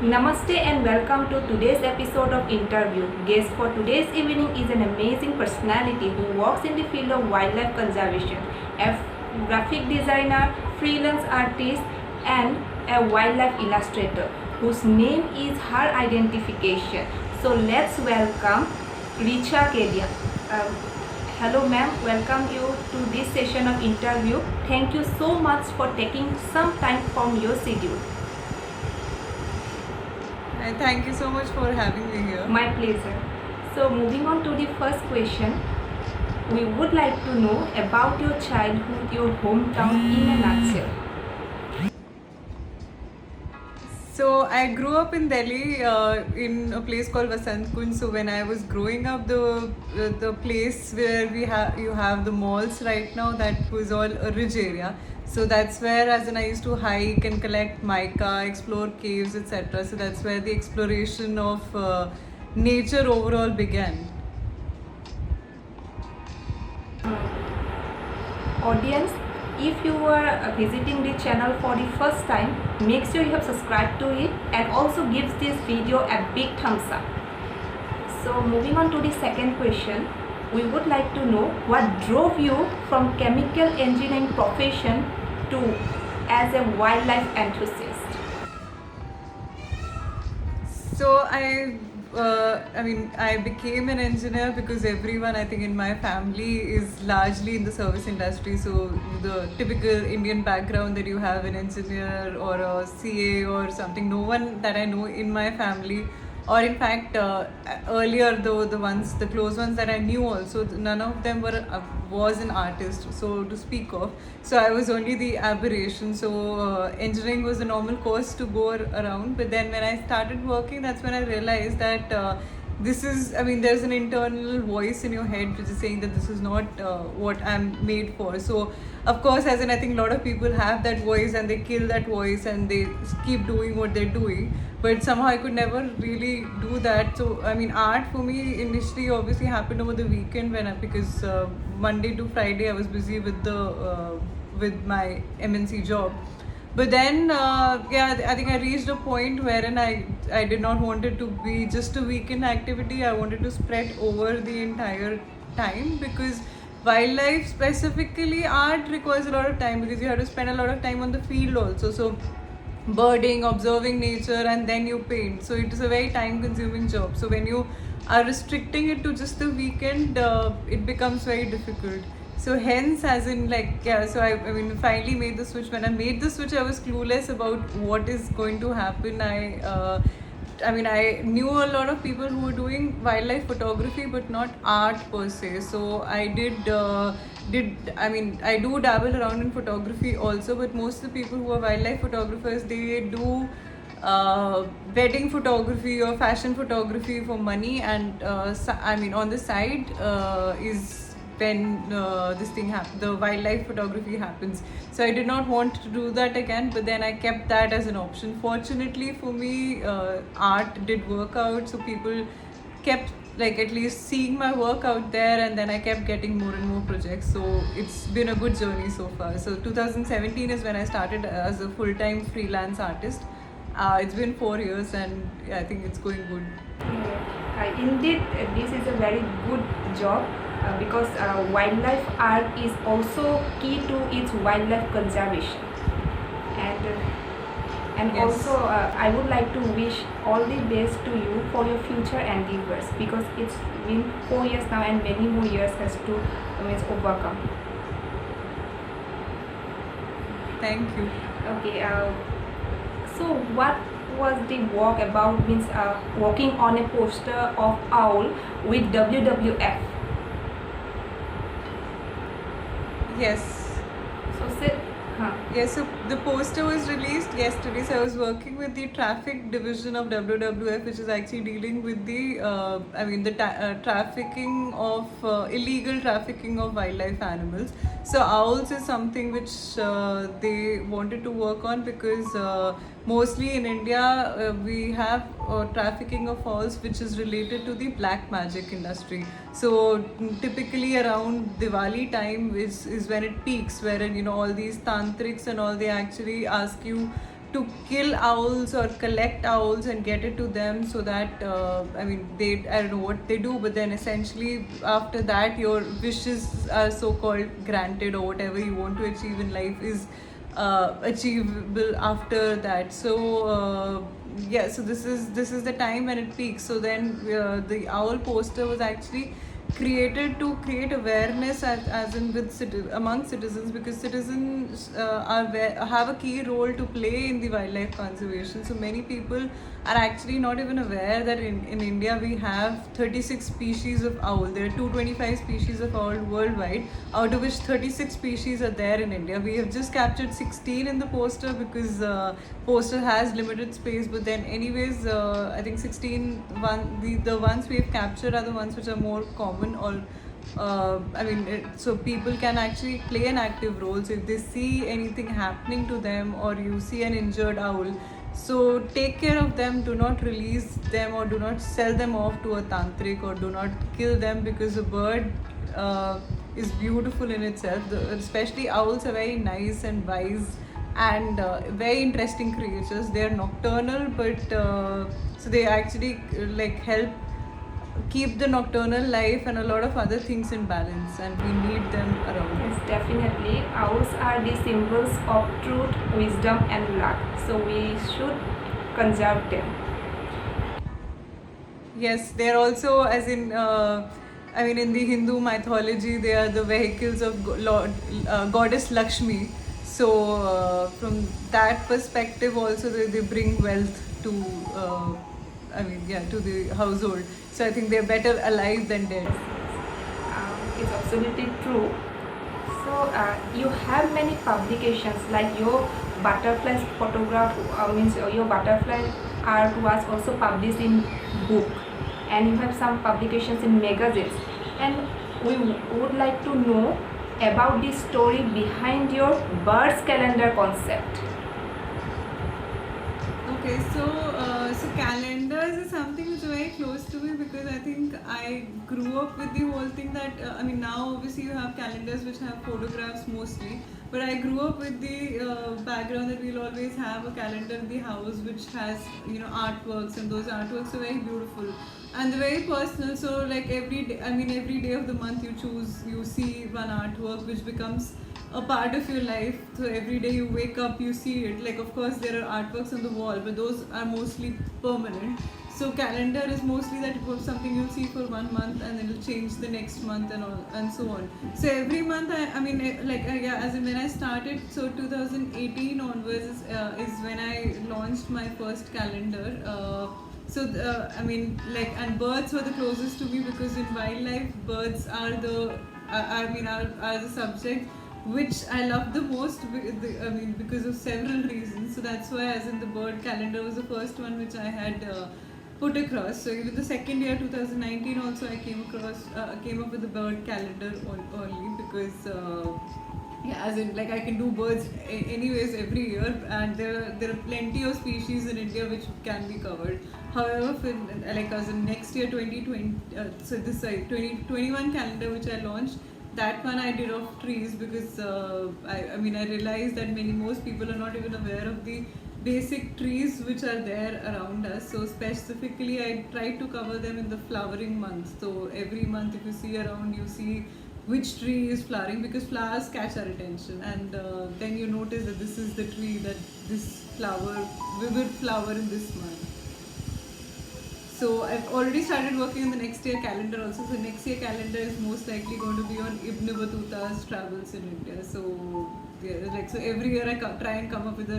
Namaste and welcome to today's episode of Interview. Guest for today's evening is an amazing personality who works in the field of wildlife conservation, a graphic designer, freelance artist, and a wildlife illustrator whose name is her identification. So let's welcome Richa Kedia. Hello ma'am, welcome you to this session of interview. Thank you so much for taking some time from your schedule. Thank you so much for having me here. My pleasure. So moving on to the first question, we would like to know about your childhood, your hometown in a nutshell. So I grew up in Delhi in a place called Vasant Kunj. So when I was growing up, the place where you have the malls right now, that was all a ridge area. So that's where, as in, I used to hike and collect mica, explore caves, etc. So that's where the exploration of nature overall began. Audience, if you are visiting the channel for the first time, make sure you have subscribed to it and also gives this video a big thumbs up. So moving on to the second question, we would like to know what drove you from chemical engineering profession to as a wildlife enthusiast. So I became an engineer because everyone, I think, in my family is largely in the service industry. So the typical Indian background that you have an engineer or a CA or something. No one that I know in my family, or in fact, earlier though the close ones that I knew also, none of them was an artist, so to speak of. So I was only the aberration. So engineering was a normal course to go around. But then when I started working, that's when I realized that there's an internal voice in your head which is saying that this is not what I'm made for. So of course, as in, I think a lot of people have that voice and they kill that voice and they keep doing what they're doing. But somehow I could never really do that. So art for me initially obviously happened over the weekend because Monday to Friday I was busy with my MNC job. But then I think I reached a point wherein I did not want it to be just a weekend activity. I wanted to spread over the entire time, because wildlife, specifically art, requires a lot of time because you have to spend a lot of time on the field also. So birding, observing nature, and then you paint. So it is a very time consuming job. So when you are restricting it to just the weekend, it becomes very difficult. So hence, as in, so finally made the switch. When I made the switch, I was clueless about what is going to happen. I knew a lot of people who were doing wildlife photography but not art per se. So I do dabble around in photography also, but most of the people who are wildlife photographers, they do wedding photography or fashion photography for money, and on the side is when the wildlife photography happens. So I did not want to do that again, but then I kept that as an option. Fortunately for me, art did work out, so people kept at least seeing my work out there, and then I kept getting more and more projects. So it's been a good journey so far. So 2017 is when I started as a full-time freelance artist. It's been 4 years and I think it's going good. Indeed, this is a very good job because wildlife art is also key to its wildlife conservation. And Yes. also I would like to wish all the best to you for your future endeavors, because it's been 4 years now and many more years has to overcome. Thank you. Okay, so what was the walk about, means walking on a poster of owl with WWF? Yes. So Yes, so the poster was released yesterday. So I was working with the traffic division of WWF, which is actually dealing with the trafficking of illegal trafficking of wildlife animals. So owls is something which they wanted to work on, because mostly in India we have trafficking of owls which is related to the black magic industry. So typically around Diwali time is when it peaks, wherein all these tantrics and all, they actually ask you to kill owls or collect owls and get it to them so that I don't know what they do, but then essentially after that your wishes are so called granted, or whatever you want to achieve in life is achievable after that. So yeah, so this is the time when it peaks. So then the owl poster was actually created to create awareness as in with among citizens, because citizens have a key role to play in the wildlife conservation. So many people are actually not even aware that in India we have 36 species of owl. There are 225 species of owl worldwide, out of which 36 species are there in India. We have just captured 16 in the poster because poster has limited space, but then anyways I think the ones we have captured are the ones which are more common, or so people can actually play an active role. So if they see anything happening to them, or you see an injured owl, so take care of them. Do not release them, or do not sell them off to a tantric, or do not kill them, because a bird is beautiful in itself. Especially owls are very nice and wise and very interesting creatures. They are nocturnal, but so they actually help keep the nocturnal life and a lot of other things in balance, and we need them around. Yes, definitely. Owls are the symbols of truth, wisdom, and luck. So we should conserve them. Yes, they're also, as in, in the Hindu mythology, they are the vehicles of goddess Lakshmi. So, from that perspective, also they bring wealth to, to the household. So, I think they're better alive than dead. It's absolutely true. So you have many publications, like your butterfly photograph means your butterfly art was also published in book, and you have some publications in magazines, and we would like to know about the story behind your birds calendar concept. Okay, so calendars is something which is very close to me, because I think I grew up with the whole thing that now obviously you have calendars which have photographs mostly, but I grew up with the background that we'll always have a calendar in the house which has artworks, and those artworks are very beautiful and they're very personal. So like every day of the month you see one artwork which becomes a part of your life. So every day you wake up, you see it. Like, of course there are artworks on the wall, but those are mostly permanent. So calendar is mostly that it was something you'll see for 1 month and then it'll change the next month and all and so on. So every month as in when I started, so 2018 onwards is when I launched my first calendar. And birds were the closest to me, because in wildlife birds are the subject which I love the most, because of several reasons. So that's why, as in, the bird calendar was the first one which I had put across. So even the second year, 2019, also I came up with the bird calendar only, because I can do birds anyways every year, and there are plenty of species in India which can be covered. However, as in next year 2020, 2021 calendar which I launched, that one I did of trees, because I realized that most people are not even aware of the basic trees which are there around us. So specifically I try to cover them in the flowering months. So every month if you see around, you see which tree is flowering, because flowers catch our attention, and then you notice that this is the tree that this vivid flower in this month. So I've already started working on the next year calendar also. So next year calendar is most likely going to be on Ibn Battuta's travels in India. So so every year I try and come up with a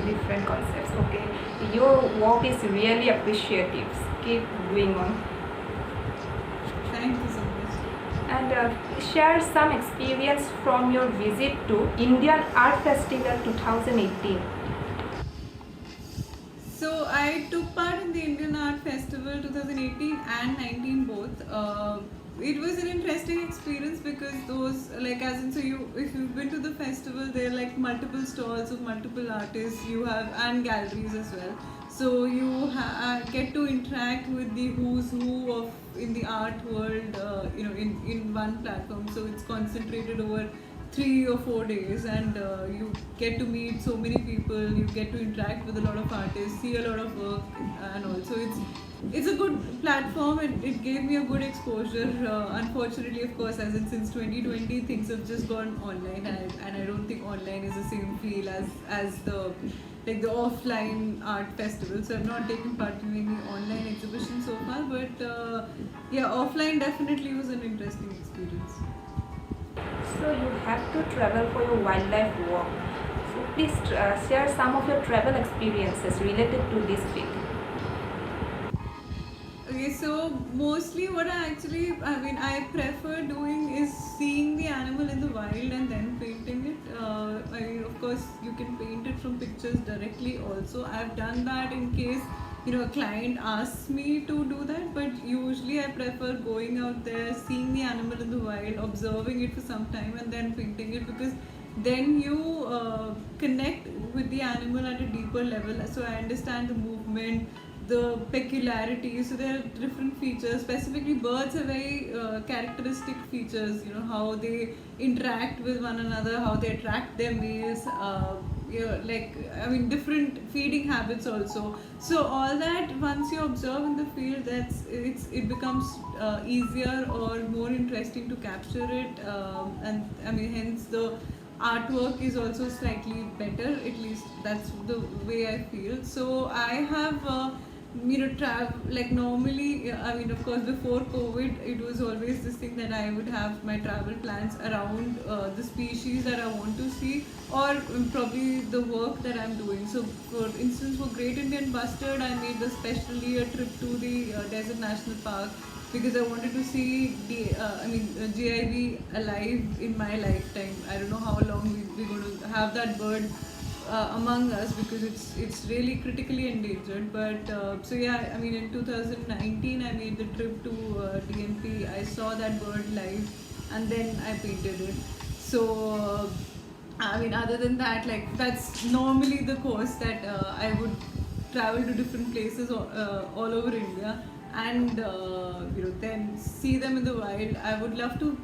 different concepts. Okay, your work is really appreciative. Keep going on. Thank you so much. And share some experience from your visit to Indian Art Festival 2018. So I took part in the Indian Art Festival 2018 and 19 both. It was an interesting experience, because those if you've been to the festival, there are like multiple stalls of multiple artists and galleries as well. So you get to interact with the who's who in the art world, in one platform. So it's concentrated over 3 or 4 days, and you get to meet so many people, you get to interact with a lot of artists, see a lot of work, and also it's a good platform, and it gave me a good exposure. Unfortunately, of course, as in since 2020, things have just gone online, and I don't think online is the same feel as the offline art festival. So I've not taken part in any online exhibition so far, but yeah, offline definitely was an interesting experience. So you have to travel for your wildlife walk. So please share some of your travel experiences related to this field. Okay, so mostly what I prefer doing is seeing the animal in the wild and then painting it. Of course, you can paint it from pictures directly also. I've done that in case a client asks me to do that, but usually I prefer going out there, seeing the animal in the wild, observing it for some time, and then painting it, because then you connect with the animal at a deeper level. So I understand the movement, the peculiarities. So there are different features. Specifically, birds are very characteristic features. How they interact with one another, how they attract their males. Different feeding habits also. So all that, once you observe in the field, it becomes easier or more interesting to capture it. Hence the artwork is also slightly better. At least that's the way I feel. So I have travel, like normally, of course, before COVID, it was always this thing that I would have my travel plans around the species that I want to see, or probably the work that I'm doing. So for instance, for Great Indian Bustard, I made especially a trip to the Desert National Park, because I wanted to see GIB alive in my lifetime. I don't know how long we're going to have that bird among us, because it's really critically endangered. But in 2019 I made the trip to DNP. I saw that bird live, and then I painted it. So other than that, that's normally the course that I would travel to different places all over India, and then see them in the wild. I would love to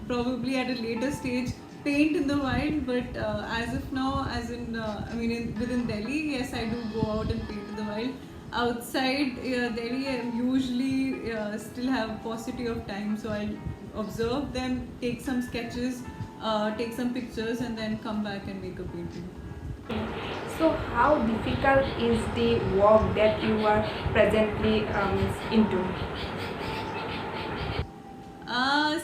probably at a later stage paint in the wild, but as of now, within Delhi, yes, I do go out and paint in the wild. Outside Delhi, I usually still have paucity of time, so I'll observe them, take some sketches, take some pictures, and then come back and make a painting. So how difficult is the work that you are presently into?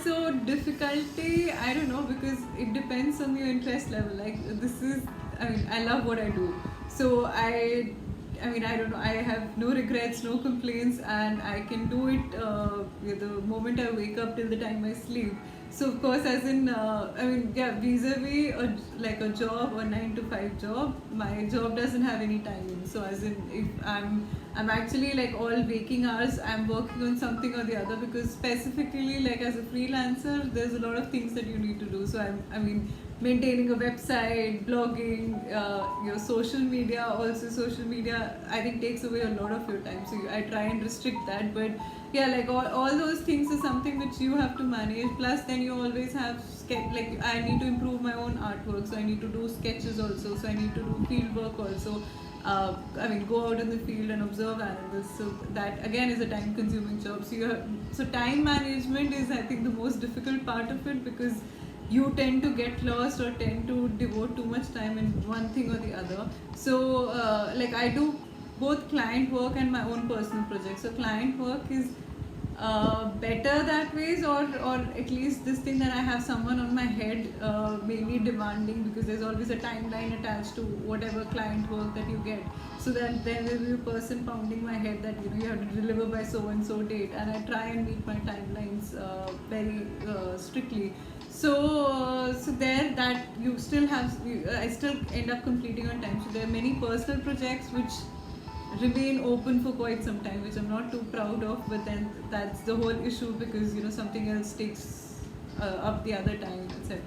So difficulty, I don't know, because it depends on your interest level. I love what I do. So I don't know, I have no regrets, no complaints, and I can do it the moment I wake up till the time I sleep. So of course, vis-a-vis a job, a 9 to 5 job, my job doesn't have any timing. So as in, if I'm actually all waking hours, I'm working on something or the other, because specifically as a freelancer, there's a lot of things that you need to do. So maintaining a website, blogging, your social media. Also, social media, I think, takes away a lot of your time. So I try and restrict that. But yeah, all those things is something which you have to manage. Plus, then you always have I need to improve my own artwork, so I need to do sketches also. So I need to do field work also. Go out in the field and observe animals. So that again is a time-consuming job. So time management is, I think, the most difficult part of it, because you tend to get lost or tend to devote too much time in one thing or the other. So I do both client work and my own personal projects. So client work is better that ways, or at least this thing that I have someone on my head mainly demanding, because there's always a timeline attached to whatever client work that you get. So that there will be a person pounding my head that you have to deliver by so and so date, and I try and meet my timelines very strictly. So there, that you still have, I still end up completing on time. So there are many personal projects which remain open for quite some time, which I'm not too proud of, but then that's the whole issue, because something else takes up the other time, etc.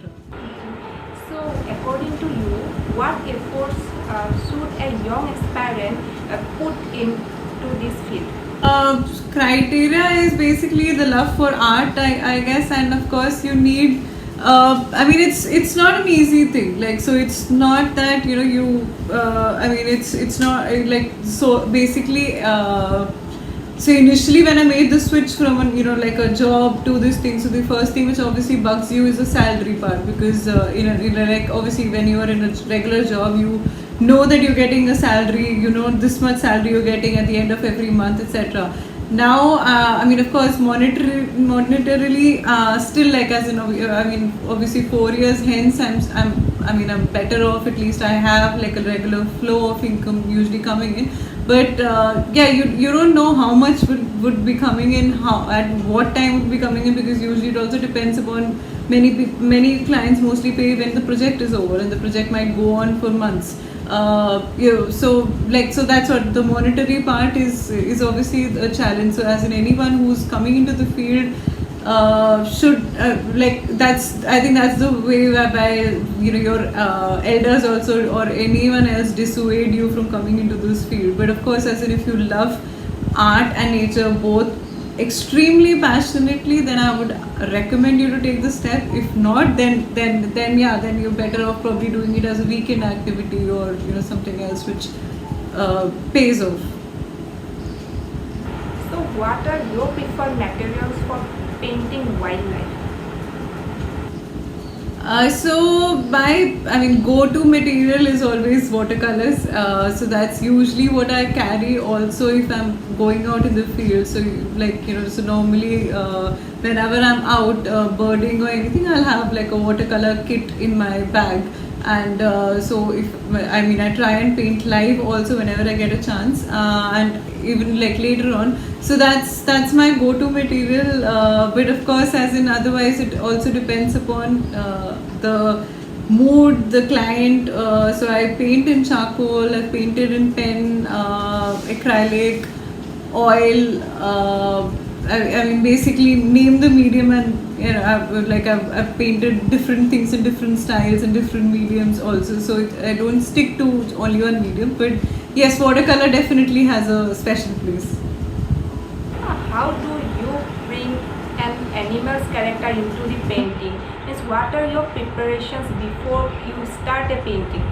So according to you, what efforts should a young aspirant put into this field? Criteria is basically the love for art, I guess, and of course you need I mean, it's not an easy thing. Like, so it's not that you. I mean, it's not like so. Basically, so initially when I made the switch from like a job to this thing, so the first thing which obviously bugs you is the salary part, because like obviously when you are in a regular job, you know that you're getting a salary, this much salary you're getting at the end of every month, etc. Now, I mean, of course, monetarily, still, like, as in, I mean, obviously 4 years hence, I mean, I'm better off. At least I have like a regular flow of income usually coming in. But yeah, you don't know how much would be coming in, how at what time would be coming in, because usually it also depends upon many clients mostly pay when the project is over, and the project might go on for months. So like, so that's what the monetary part is obviously a challenge. So as in anyone who's coming into the field, should like, that's, I think that's the way whereby your elders also or anyone else dissuade you from coming into this field. But of course, as in, if you love art and nature both extremely passionately, then I would recommend you to take the step. If not, then yeah, then you're better off probably doing it as a weekend activity, or something else which pays off. So, what are your preferred materials for painting wildlife? So my, I mean, go-to material is always watercolors. So that's usually what I carry also if I'm going out in the field. So like, so normally whenever I'm out birding or anything, I'll have like a watercolor kit in my bag. And so if, I mean, I try and paint live also whenever I get a chance, and even like later on. So that's my go-to material. But of course, as in, otherwise it also depends upon the mood, the client. So I paint in charcoal, I've painted in pen, acrylic, oil. I mean, basically name the medium, and I've painted different things in different styles and different mediums also. So I don't stick to only one medium. But yes, watercolor definitely has a special place. How do you bring an animal's character into the painting? Means, what are your preparations before you start a painting?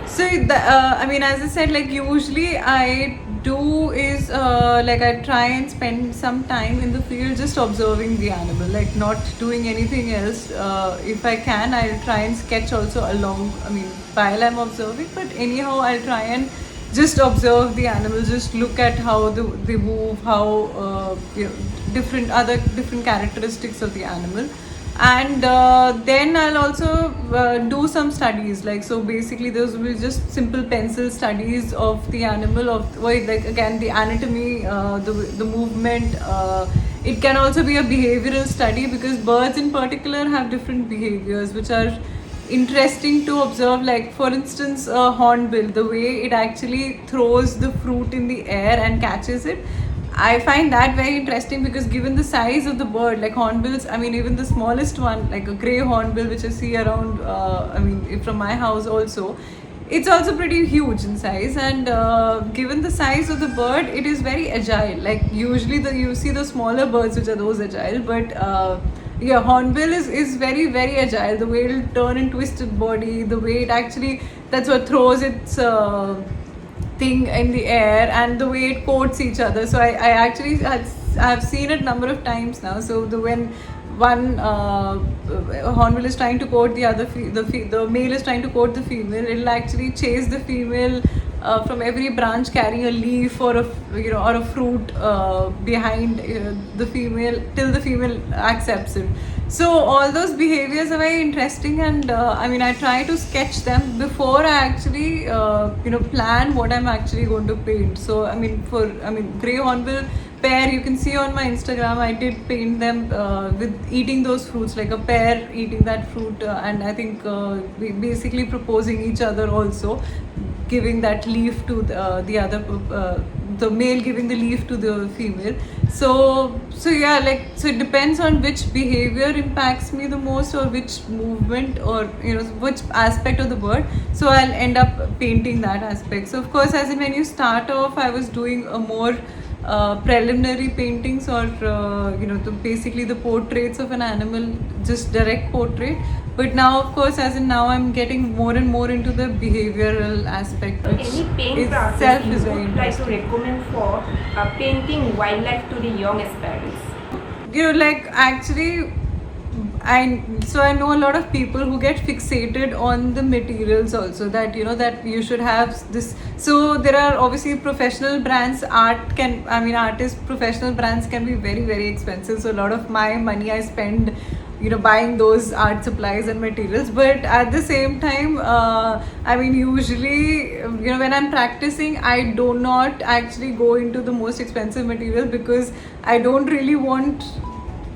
So, I mean, as I said, like, usually I do is like, I try and spend some time in the field just observing the animal, like not doing anything else. If I can, I'll try and sketch also along, I mean, while I'm observing, but anyhow, I'll try and just observe the animal, just look at how they move, how different characteristics of the animal. And then I'll also do some studies, like, so basically those will be just simple pencil studies of the animal, of like, again, the anatomy, the movement. It can also be a behavioral study, because birds in particular have different behaviors which are interesting to observe. Like, for instance, a hornbill, the way it actually throws the fruit in the air and catches it, I find that very interesting, because given the size of the bird, like hornbills, I mean, even the smallest one, like a grey hornbill, which I see around, I mean, from my house also, it's also pretty huge in size. And given the size of the bird, it is very agile. Like, usually you see the smaller birds which are those agile, but yeah, hornbill is very agile. The way it'll turn and twist its body, the way it actually, that's what throws its thing in the air, and the way it coats each other. So I actually I've seen it number of times now. So when one hornbill is trying to coat the other, the male is trying to coat the female, it'll actually chase the female from every branch, carrying a leaf or or a fruit behind the female, till the female accepts it. So all those behaviors are very interesting, and I mean, I try to sketch them before I actually plan what I'm actually going to paint. So I mean, grey hornbill pear, you can see on my Instagram, I did paint them with eating those fruits, like a pear eating that fruit, and I think basically proposing each other also, giving that leaf to the other, the male giving the leaf to the female. So yeah, like, so it depends on which behavior impacts me the most, or which movement, or which aspect of the bird. So I'll end up painting that aspect. So of course, as in, when you start off, I was doing a more preliminary paintings or basically the portraits of an animal, just direct portrait. But now, of course, as in now, I'm getting more and more into the behavioral aspect, which Any paint classes itself you is very would like to interesting. recommend for painting wildlife to the young aspirants? Like actually, I know a lot of people who get fixated on the materials also, that that you should have this. So there are obviously professional brands. Artists, professional brands can be very, very expensive. So a lot of my money I spend buying those art supplies and materials. But at the same time, usually when I'm practicing, I do not actually go into the most expensive material, because I don't really want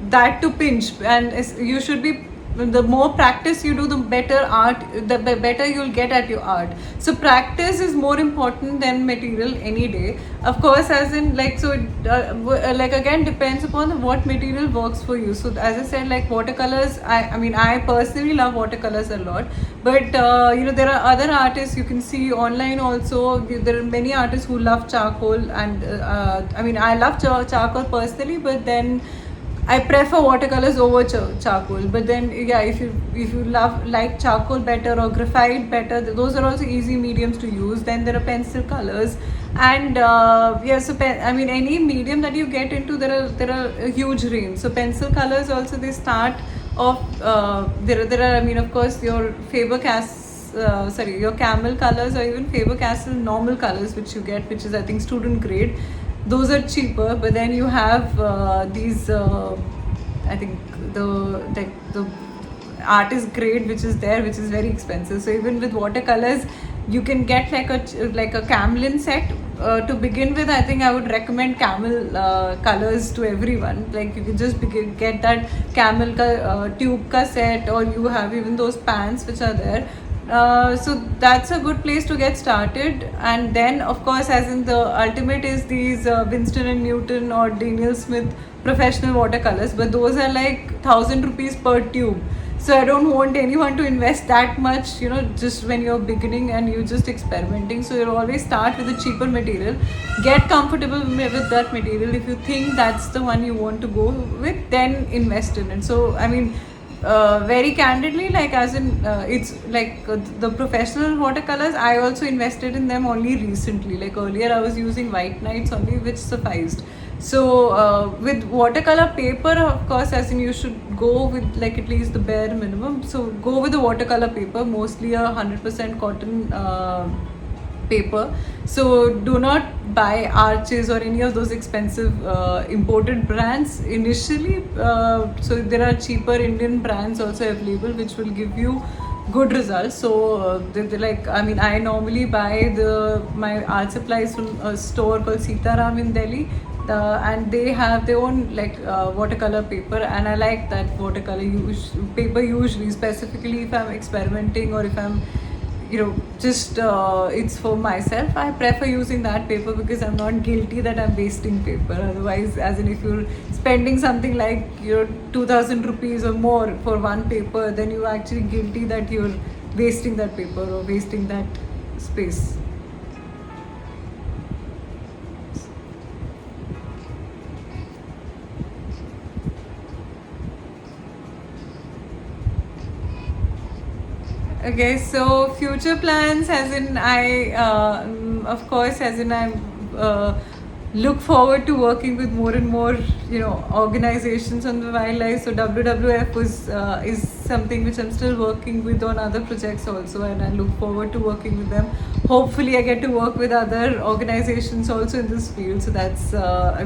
that to pinch. And you should be, the more practice you do, the better art, the better you'll get at your art. So practice is more important than material any day, of course. As in, like, so like, again, depends upon what material works for you. So as I said, like watercolors, I personally love watercolors a lot. But there are other artists you can see online also. There are many artists who love charcoal, and I love charcoal personally, but then I prefer watercolors over charcoal. But then, yeah, if you like charcoal better or graphite better, those are also easy mediums to use. Then there are pencil colors, and any medium that you get into, there are a huge range. So pencil colors also, they start off. There are, of course, your your Camel colors, or even Faber-Castell normal colors, which you get, which is, I think, student grade. Those are cheaper. But then you have these I think the artist grade, which is there, which is very expensive. So even with watercolors, you can get like a Camlin set. To begin with, I think I would recommend Camel colors to everyone. Like, you can just get that Camel tube ka set, or you have even those pans which are there. So that's a good place to get started. And then, of course, as in the ultimate is these Winston and Newton or Daniel Smith professional watercolors, but those are like 1,000 rupees per tube. So I don't want anyone to invest that much, just when you're beginning and you're just experimenting. So you'll always start with a cheaper material, get comfortable with that material. If you think that's the one you want to go with, then invest in it. So very candidly, like, as in it's like the professional watercolors, I also invested in them only recently. Like, earlier I was using white nights only, which sufficed. So with watercolor paper, of course, as in, you should go with like at least the bare minimum. So go with the watercolor paper, mostly 100% cotton paper. So do not buy Arches or any of those expensive imported brands initially. So there are cheaper Indian brands also available, which will give you good results. So I normally buy my art supplies from a store called Sitaram in Delhi. And they have their own watercolor paper, and I like that watercolor paper usually, specifically if I'm experimenting, or if I'm just it's for myself. I prefer using that paper, because I'm not guilty that I'm wasting paper. Otherwise, as in, if you're spending something like 2,000 rupees or more for one paper, then you're actually guilty that you're wasting that paper or wasting that space. Okay, so future plans, as in, of course, as in, I look forward to working with more and more, organizations on the wildlife. So WWF is something which I'm still working with on other projects also, and I look forward to working with them. Hopefully, I get to work with other organizations also in this field. So that's, I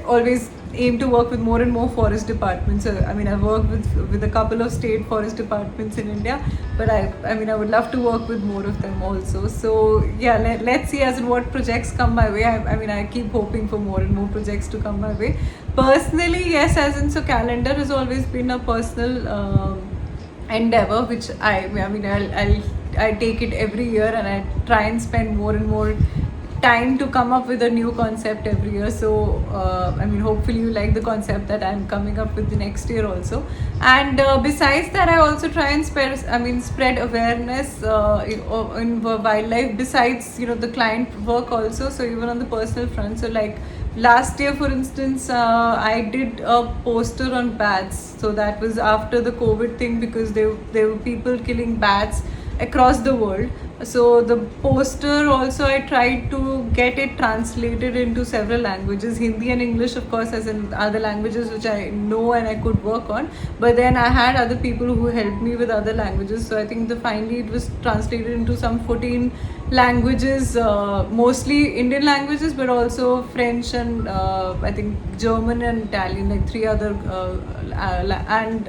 always aim to work with more and more forest departments. I've worked with a couple of state forest departments in India, but I would love to work with more of them also. So yeah, let's see as in what projects come my way. I keep hoping for more and more projects to come my way. Personally, yes, as in, so calendar has always been a personal endeavor, which I take it every year, and I try and spend more and more time to come up with a new concept every year. So I mean, hopefully you like the concept that I'm coming up with the next year also. And besides that, I also try and spread awareness in wildlife, besides the client work also. So even on the personal front, so like last year for instance, I did a poster on bats. So that was after the COVID thing, because there were people killing bats across the world. So the poster also, I tried to get it translated into several languages. Hindi and English, of course, as in other languages which I know and I could work on. But then I had other people who helped me with other languages. So I think finally it was translated into some 14 languages, mostly Indian languages, but also French and I think German and Italian, like three other, and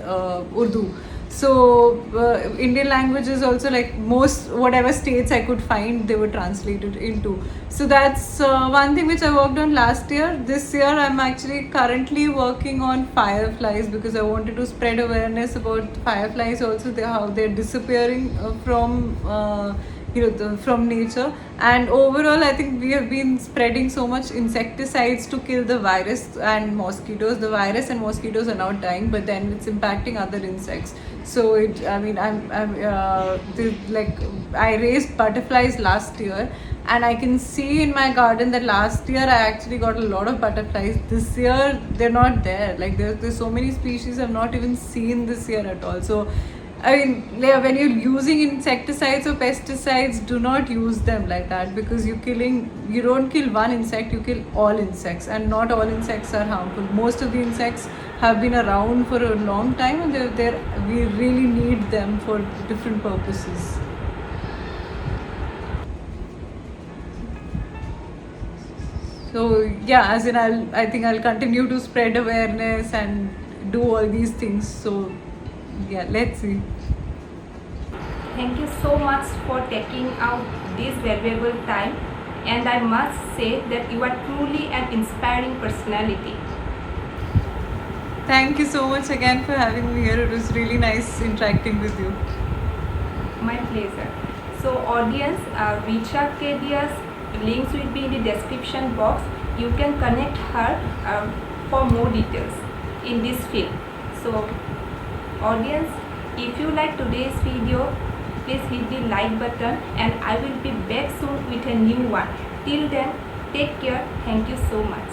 Urdu. So Indian languages also, like most whatever states I could find, they were translated into. So that's one thing which I worked on last year. This year I'm actually currently working on fireflies, because I wanted to spread awareness about fireflies also, how they're disappearing from from nature. And overall, I think we have been spreading so much insecticides to kill the virus and mosquitoes. The virus and mosquitoes are now dying, but then it's impacting other insects. So like I raised butterflies last year, and I can see in my garden that last year I actually got a lot of butterflies. This year they're not there. Like there's so many species I've not even seen this year at all. So I mean, when you're using insecticides or pesticides, do not use them like that, because you don't kill one insect, you kill all insects, and not all insects are harmful. Most of the insects have been around for a long time, and we really need them for different purposes. So yeah, as in I think I'll continue to spread awareness and do all these things. So yeah, let's see. Thank you so much for taking out this valuable time, and I must say that you are truly an inspiring personality. Thank you so much again for having me here. It was really nice interacting with you. My pleasure. So audience, Richa Kedia's links will be in the description box. You can connect her for more details in this field. So audience, if you like today's video, please hit the like button, and I will be back soon with a new one. Till then, take care. Thank you so much.